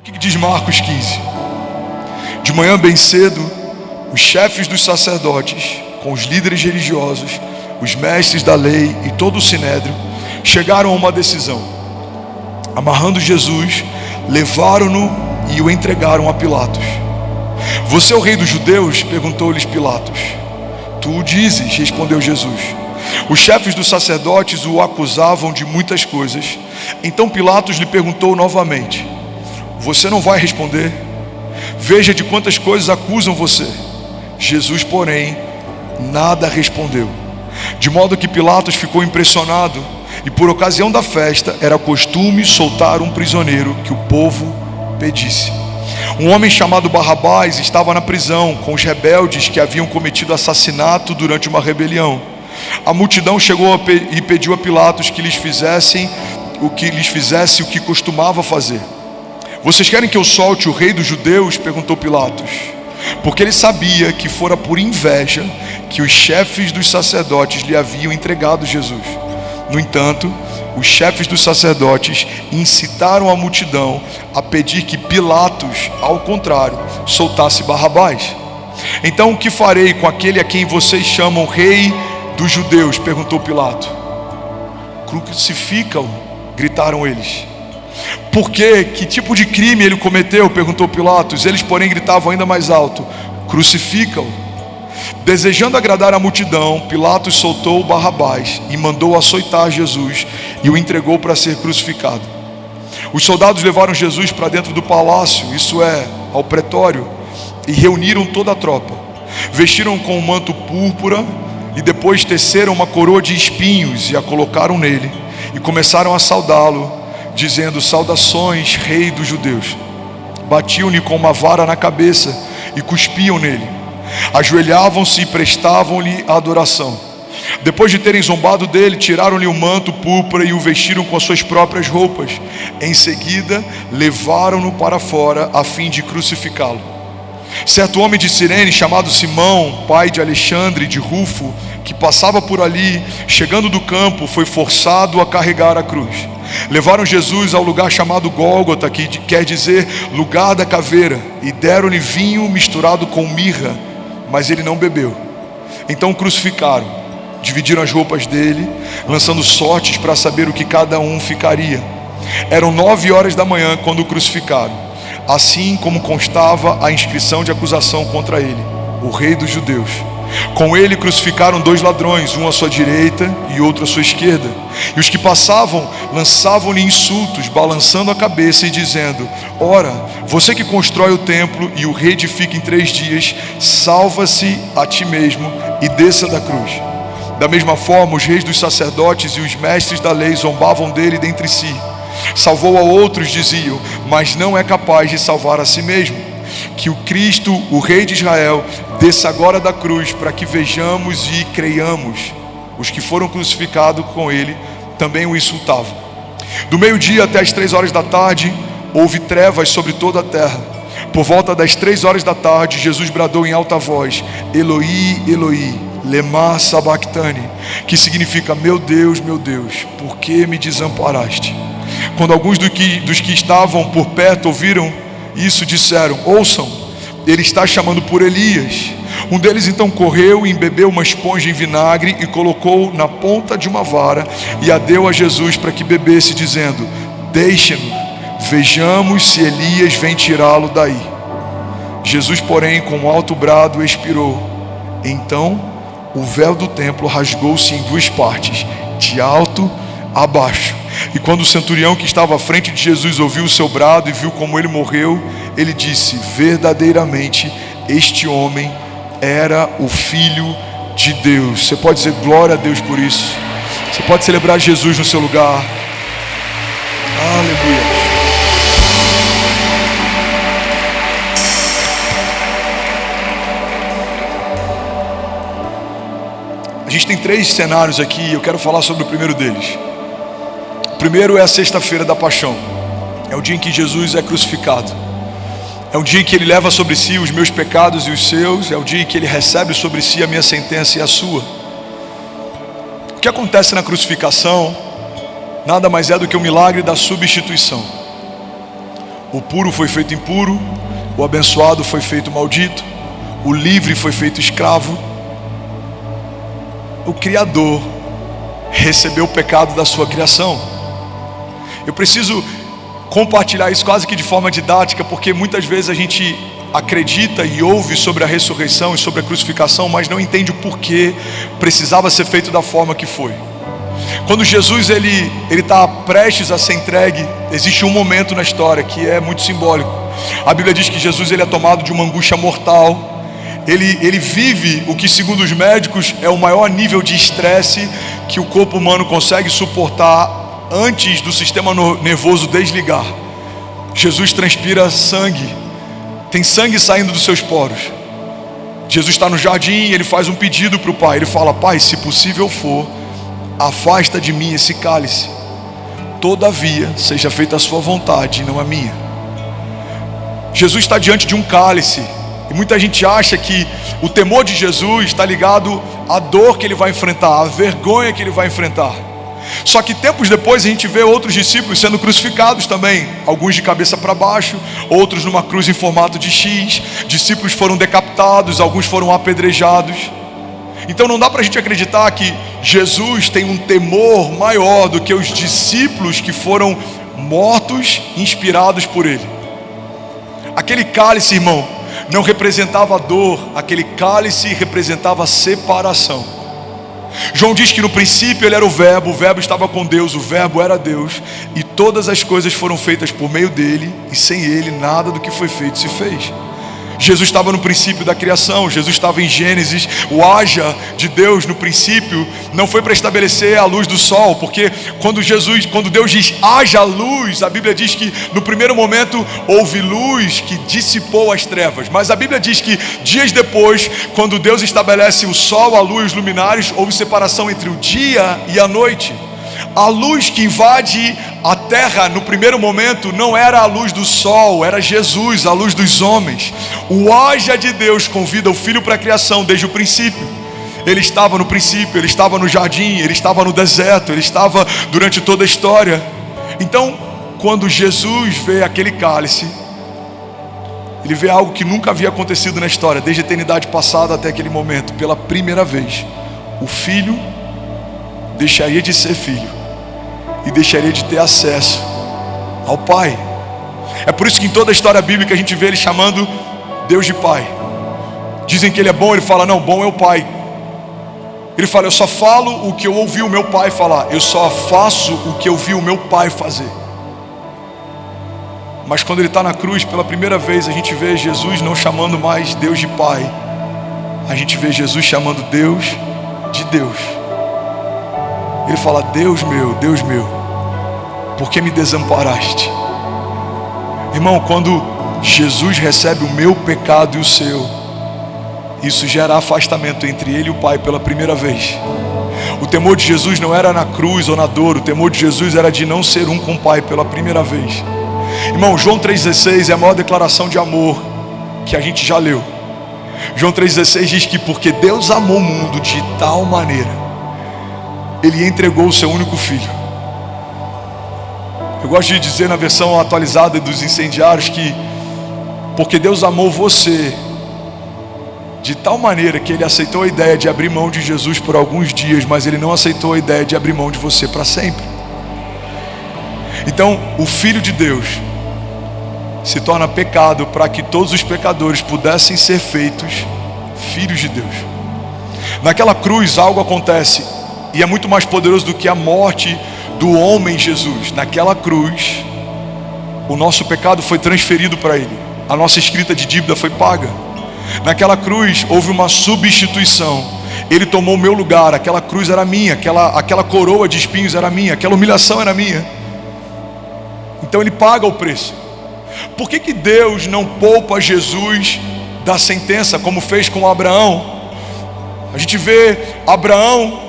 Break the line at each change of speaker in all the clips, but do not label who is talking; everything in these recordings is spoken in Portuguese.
O que diz Marcos 15? De manhã bem cedo, os chefes dos sacerdotes, com os líderes religiosos, os mestres da lei e todo o sinédrio, chegaram a uma decisão. Amarrando Jesus, levaram-no e o entregaram a Pilatos. Você é o rei dos judeus? Perguntou-lhes Pilatos. Tu o dizes, respondeu Jesus. Os chefes dos sacerdotes o acusavam de muitas coisas. Então Pilatos lhe perguntou novamente: você não vai responder? Veja de quantas coisas acusam você. Jesus, porém, nada respondeu. De modo que Pilatos ficou impressionado, e por ocasião da festa era costume soltar um prisioneiro que o povo pedisse. Um homem chamado Barrabás estava na prisão com os rebeldes que haviam cometido assassinato durante uma rebelião. A multidão chegou e pediu a Pilatos que lhes fizesse o que costumava fazer. Vocês querem que eu solte o rei dos judeus? Perguntou Pilatos, porque ele sabia que fora por inveja que os chefes dos sacerdotes lhe haviam entregado Jesus. No entanto, os chefes dos sacerdotes incitaram a multidão a pedir que Pilatos, ao contrário, soltasse Barrabás. Então o que farei com aquele a quem vocês chamam rei dos judeus? Perguntou Pilato. Crucifica-o, gritaram eles. Por quê? Que tipo de crime ele cometeu? Perguntou Pilatos. Eles, porém, gritavam ainda mais alto: crucifica-o. Desejando agradar a multidão, Pilatos soltou Barrabás e mandou açoitar Jesus e o entregou para ser crucificado. Os soldados levaram Jesus para dentro do palácio, isso é, ao pretório, e reuniram toda a tropa. Vestiram com um manto púrpura e depois teceram uma coroa de espinhos e a colocaram nele e começaram a saudá-lo, dizendo: saudações, rei dos judeus. Batiam-lhe com uma vara na cabeça e cuspiam nele. Ajoelhavam-se e prestavam-lhe a adoração. Depois de terem zombado dele, tiraram-lhe o manto púrpura e o vestiram com as suas próprias roupas. Em seguida, levaram-no para fora a fim de crucificá-lo. Certo homem de Cirene, chamado Simão, pai de Alexandre e de Rufo, que passava por ali, chegando do campo, foi forçado a carregar a cruz. Levaram Jesus ao lugar chamado Gólgota, que quer dizer lugar da caveira, e deram-lhe vinho misturado com mirra, mas ele não bebeu. Então o crucificaram, dividiram as roupas dele, lançando sortes para saber o que cada um ficaria. Eram 9 horas da manhã quando o crucificaram, assim como constava a inscrição de acusação contra ele: o rei dos judeus. Com ele crucificaram 2 ladrões, um à sua direita e outro à sua esquerda. E os que passavam lançavam-lhe insultos, balançando a cabeça e dizendo: ora, você que constrói o templo e o reedifica em 3 dias, salva-se a ti mesmo e desça da cruz. Da mesma forma, os reis dos sacerdotes e os mestres da lei zombavam dele dentre si. Salvou a outros, diziam, mas não é capaz de salvar a si mesmo. Que o Cristo, o Rei de Israel, desça agora da cruz, para que vejamos e creiamos. Os que foram crucificados com ele também o insultavam. Do meio-dia até as 3 horas da tarde, houve trevas sobre toda a terra. Por volta das 3 horas da tarde, Jesus bradou em alta voz: Eloi, Eloi, lema sabachthani, que significa: meu Deus, por que me desamparaste? Quando alguns dos que estavam por perto ouviram isso, disseram: ouçam, ele está chamando por Elias. Um deles então correu e embebeu uma esponja em vinagre e colocou na ponta de uma vara e a deu a Jesus para que bebesse, dizendo: deixe-nos, vejamos se Elias vem tirá-lo daí. Jesus, porém, com um alto brado expirou. Então o véu do templo rasgou-se em 2 partes, de alto a baixo. E quando o centurião que estava à frente de Jesus ouviu o seu brado e viu como ele morreu, ele disse: verdadeiramente este homem era o Filho de Deus. Você pode dizer glória a Deus por isso? Você pode celebrar Jesus no seu lugar. Aleluia. A gente tem 3 cenários aqui e eu quero falar sobre o primeiro deles. O primeiro é a sexta-feira da paixão. É o dia em que Jesus é crucificado. É um dia em que ele leva sobre si os meus pecados e os seus. É o dia em que ele recebe sobre si a minha sentença e a sua. O que acontece na crucificação nada mais é do que o milagre da substituição. O puro foi feito impuro, o abençoado foi feito maldito, o livre foi feito escravo. O Criador recebeu o pecado da sua criação. Eu preciso compartilhar isso quase que de forma didática, porque muitas vezes a gente acredita e ouve sobre a ressurreição e sobre a crucificação, mas não entende o porquê precisava ser feito da forma que foi. Quando Jesus ele está prestes a ser entregue, existe um momento na história que é muito simbólico. A Bíblia diz que Jesus ele é tomado de uma angústia mortal. Ele vive o que, segundo os médicos, é o maior nível de estresse que o corpo humano consegue suportar antes do sistema nervoso desligar. Jesus transpira sangue, tem sangue saindo dos seus poros. Jesus está no jardim, ele faz um pedido para o Pai. Ele fala: Pai, se possível for, afasta de mim esse cálice, todavia seja feita a sua vontade e não a minha. Jesus está diante de um cálice, e muita gente acha que o temor de Jesus está ligado à dor que ele vai enfrentar, à vergonha que ele vai enfrentar. Só que tempos depois a gente vê outros discípulos sendo crucificados também, alguns de cabeça para baixo, outros numa cruz em formato de X. Discípulos foram decapitados, alguns foram apedrejados. Então não dá para a gente acreditar que Jesus tem um temor maior do que os discípulos que foram mortos, inspirados por ele. Aquele cálice, irmão, não representava dor, aquele cálice representava separação. João diz que no princípio ele era o verbo estava com Deus, o verbo era Deus, e todas as coisas foram feitas por meio dele, e sem ele nada do que foi feito se fez. Jesus estava no princípio da criação, Jesus estava em Gênesis. O haja de Deus no princípio não foi para estabelecer a luz do sol, porque quando Deus diz haja luz, a Bíblia diz que no primeiro momento houve luz que dissipou as trevas. Mas a Bíblia diz que dias depois, quando Deus estabelece o sol, a luz e os luminares, houve separação entre o dia e a noite. A luz que invade a terra no primeiro momento não era a luz do sol, era Jesus, a luz dos homens. O haja de Deus convida o Filho para a criação desde o princípio. Ele estava no princípio, ele estava no jardim, ele estava no deserto, ele estava durante toda a história. Então, quando Jesus vê aquele cálice, ele vê algo que nunca havia acontecido na história, desde a eternidade passada até aquele momento. Pela primeira vez, o Filho deixaria de ser filho e deixaria de ter acesso ao Pai. É por isso que em toda a história bíblica a gente vê ele chamando Deus de Pai. Dizem que ele é bom, ele fala: não, bom é o Pai. Ele fala: eu só falo o que eu ouvi o meu Pai falar, eu só faço o que eu vi o meu Pai fazer. Mas quando ele está na cruz, pela primeira vez, a gente vê Jesus não chamando mais Deus de Pai, a gente vê Jesus chamando Deus de Deus. Ele fala: Deus meu, por que me desamparaste? Irmão, quando Jesus recebe o meu pecado e o seu, isso gera afastamento entre ele e o Pai pela primeira vez. O temor de Jesus não era na cruz ou na dor, o temor de Jesus era de não ser um com o Pai pela primeira vez. Irmão, João 3,16 é a maior declaração de amor que a gente já leu. João 3,16 diz que porque Deus amou o mundo de tal maneira, ele entregou o seu único filho. Eu gosto de dizer na versão atualizada dos incendiários que porque Deus amou você de tal maneira que ele aceitou a ideia de abrir mão de Jesus por alguns dias, mas ele não aceitou a ideia de abrir mão de você para sempre. Então o Filho de Deus se torna pecado para que todos os pecadores pudessem ser feitos filhos de Deus. Naquela cruz algo acontece, e é muito mais poderoso do que a morte do homem Jesus. Naquela cruz, o nosso pecado foi transferido para ele, a nossa escrita de dívida foi paga. Naquela cruz houve uma substituição. Ele tomou o meu lugar, aquela cruz era minha, aquela coroa de espinhos era minha, aquela humilhação era minha. Então ele paga o preço. Por que Deus não poupa Jesus da sentença, como fez com Abraão? A gente vê Abraão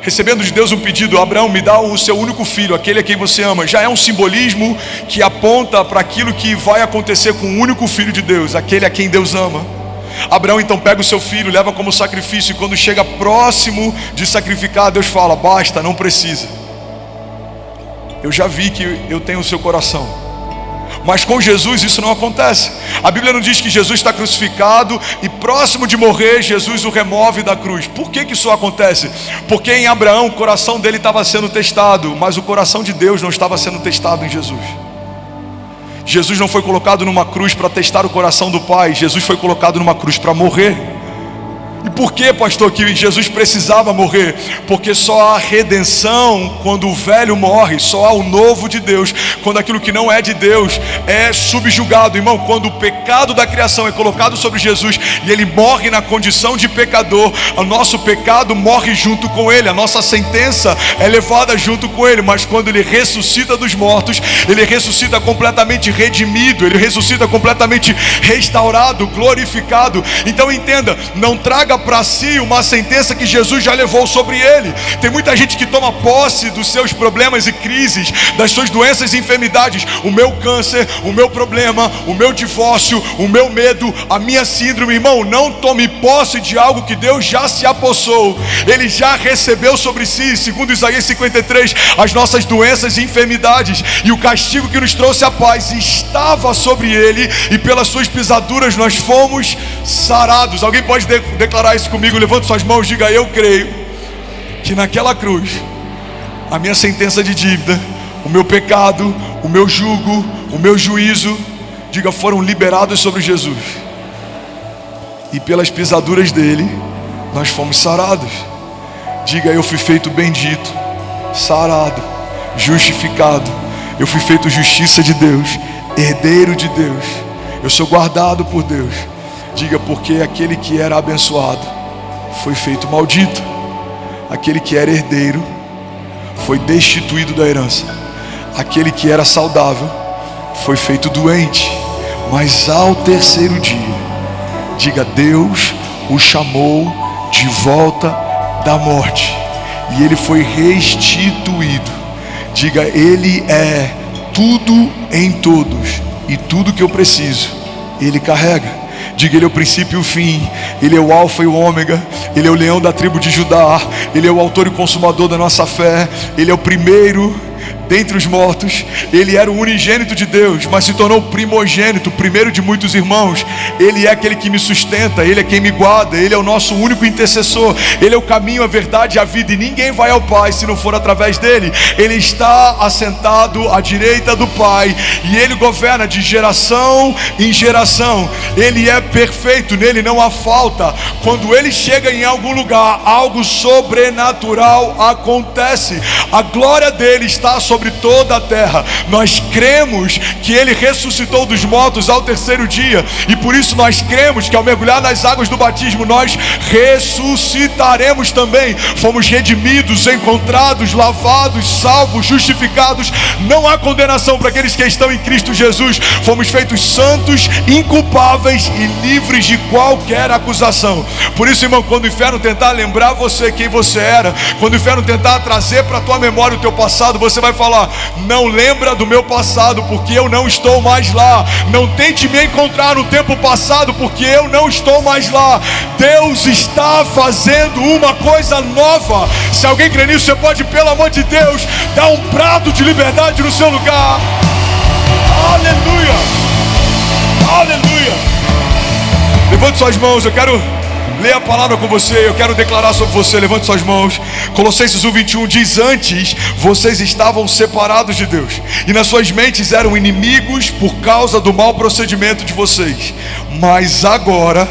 recebendo de Deus um pedido: Abraão, me dá o seu único filho, aquele a quem você ama. Já é um simbolismo que aponta para aquilo que vai acontecer com o único filho de Deus, aquele a quem Deus ama. Abraão então pega o seu filho, leva como sacrifício, e quando chega próximo de sacrificar, Deus fala: basta, não precisa. Eu já vi que eu tenho o seu coração. Mas com Jesus isso não acontece. A Bíblia não diz que Jesus está crucificado e próximo de morrer, Jesus o remove da cruz. Por que isso acontece? Porque em Abraão o coração dele estava sendo testado, mas o coração de Deus não estava sendo testado em Jesus. Jesus não foi colocado numa cruz para testar o coração do Pai. Jesus foi colocado numa cruz para morrer. E por que, pastor, que Jesus precisava morrer? Porque só há redenção quando o velho morre, só há o novo de Deus quando aquilo que não é de Deus é subjugado. Irmão, quando o pecado da criação é colocado sobre Jesus e ele morre na condição de pecador, o nosso pecado morre junto com ele, a nossa sentença é levada junto com ele. Mas quando ele ressuscita dos mortos, ele ressuscita completamente redimido, ele ressuscita completamente restaurado, glorificado. Então entenda, não traga para si uma sentença que Jesus já levou sobre ele. Tem muita gente que toma posse dos seus problemas e crises, das suas doenças e enfermidades. O meu câncer, o meu problema, o meu divórcio, o meu medo, a minha síndrome. Irmão, não tome posse de algo que Deus já se apossou. Ele já recebeu sobre si, segundo Isaías 53, as nossas doenças e enfermidades, e o castigo que nos trouxe a paz estava sobre ele, e pelas suas pisaduras nós fomos sarados. Alguém pode declarar isso comigo? Levante suas mãos, diga: eu creio que naquela cruz a minha sentença de dívida, o meu pecado, o meu jugo, o meu juízo, diga, foram liberados sobre Jesus, e pelas pisaduras dele nós fomos sarados. Diga: eu fui feito bendito, sarado, justificado. Eu fui feito justiça de Deus, herdeiro de Deus. Eu sou guardado por Deus. Diga: porque aquele que era abençoado foi feito maldito. Aquele que era herdeiro foi destituído da herança. Aquele que era saudável foi feito doente. Mas ao terceiro dia, diga, Deus o chamou de volta da morte, e ele foi restituído. Diga: ele é tudo em todos, e tudo que eu preciso ele carrega. Diga: ele é o princípio e o fim, ele é o alfa e o ômega, ele é o leão da tribo de Judá, ele é o autor e consumador da nossa fé, ele é o primeiro dentre os mortos. Ele era o unigênito de Deus, mas se tornou primogênito, primeiro de muitos irmãos. Ele é aquele que me sustenta, ele é quem me guarda, ele é o nosso único intercessor, ele é o caminho, a verdade e a vida, e ninguém vai ao Pai se não for através dele. Ele está assentado à direita do Pai, e ele governa de geração em geração. Ele é perfeito, nele não há falta. Quando ele chega em algum lugar, algo sobrenatural acontece. A glória dele está sobre toda a terra. Nós cremos que ele ressuscitou dos mortos ao terceiro dia, e por isso nós cremos que ao mergulhar nas águas do batismo nós ressuscitaremos também. Fomos redimidos, encontrados, lavados, salvos, justificados. Não há condenação para aqueles que estão em Cristo Jesus. Fomos feitos santos, inculpáveis e livres de qualquer acusação. Por isso, irmão, quando o inferno tentar lembrar você quem você era, quando o inferno tentar trazer para a tua memória o teu passado, você vai falar: não lembra do meu passado, porque eu não estou mais lá. Não tente me encontrar no tempo passado, porque eu não estou mais lá. Deus está fazendo uma coisa nova. Se alguém crê nisso, você pode, pelo amor de Deus, dar um brado de liberdade no seu lugar. Aleluia, aleluia. Levante suas mãos, eu quero ler a palavra com você, eu quero declarar sobre você. Levante suas mãos. Colossenses 1:21 diz: antes vocês estavam separados de Deus, e nas suas mentes eram inimigos por causa do mau procedimento de vocês, mas agora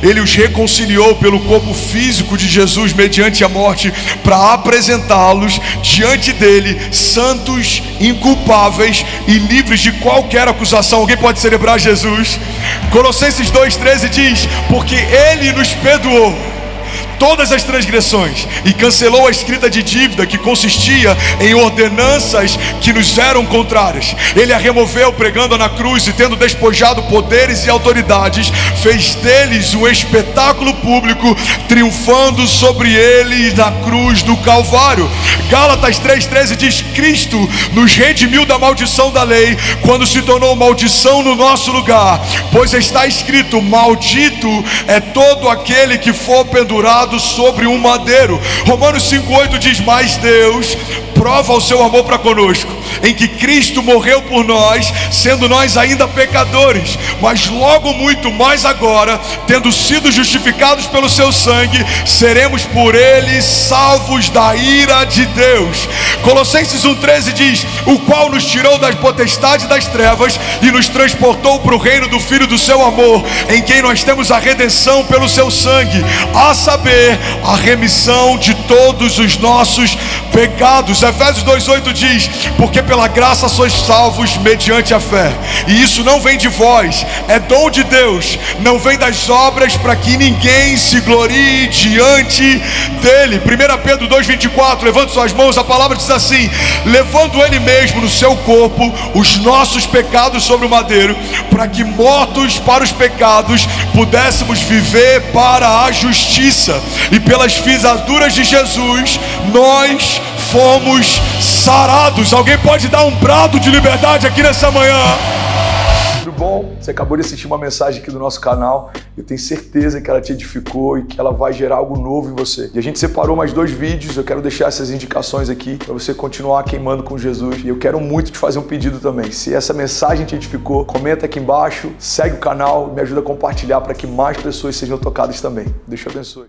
ele os reconciliou pelo corpo físico de Jesus mediante a morte, para apresentá-los diante dele santos, inculpáveis e livres de qualquer acusação. Alguém pode celebrar Jesus? Colossenses 2:13 diz: porque ele nos perdoou todas as transgressões e cancelou a escrita de dívida que consistia em ordenanças que nos eram contrárias. Ele a removeu pregando na cruz, e tendo despojado poderes e autoridades, fez deles um espetáculo público, triunfando sobre eles na cruz do Calvário. Gálatas 3:13 diz: Cristo nos redimiu da maldição da lei, quando se tornou maldição no nosso lugar, pois está escrito: maldito é todo aquele que for pendurado sobre um madeiro. Romanos 5:8 diz: mas Deus prova o seu amor para conosco, em que Cristo morreu por nós, sendo nós ainda pecadores, mas logo muito mais agora, tendo sido justificados pelo seu sangue, seremos por ele salvos da ira de Deus. Colossenses 1,13 diz: o qual nos tirou das potestades das trevas e nos transportou para o reino do Filho do seu amor, em quem nós temos a redenção pelo seu sangue, a saber, a remissão de todos os nossos pecados. Efésios 2,8 diz: porque pela graça sois salvos mediante a fé, e isso não vem de vós, é dom de Deus, não vem das obras, para que ninguém se glorie diante dele. 1 Pedro 2,24, levante suas mãos, a palavra diz assim: levando ele mesmo no seu corpo os nossos pecados sobre o madeiro, para que mortos para os pecados pudéssemos viver para a justiça, e pelas pisaduras de Jesus nós fomos sarados. Alguém pode dar um brado de liberdade aqui nessa manhã? Tudo bom? Você acabou de assistir uma mensagem aqui do nosso canal. Eu tenho certeza que ela te edificou e que ela vai gerar algo novo em você. E a gente separou mais 2 vídeos. Eu quero deixar essas indicações aqui para você continuar queimando com Jesus. E eu quero muito te fazer um pedido também. Se essa mensagem te edificou, comenta aqui embaixo, segue o canal, me ajuda a compartilhar para que mais pessoas sejam tocadas também. Deus te abençoe.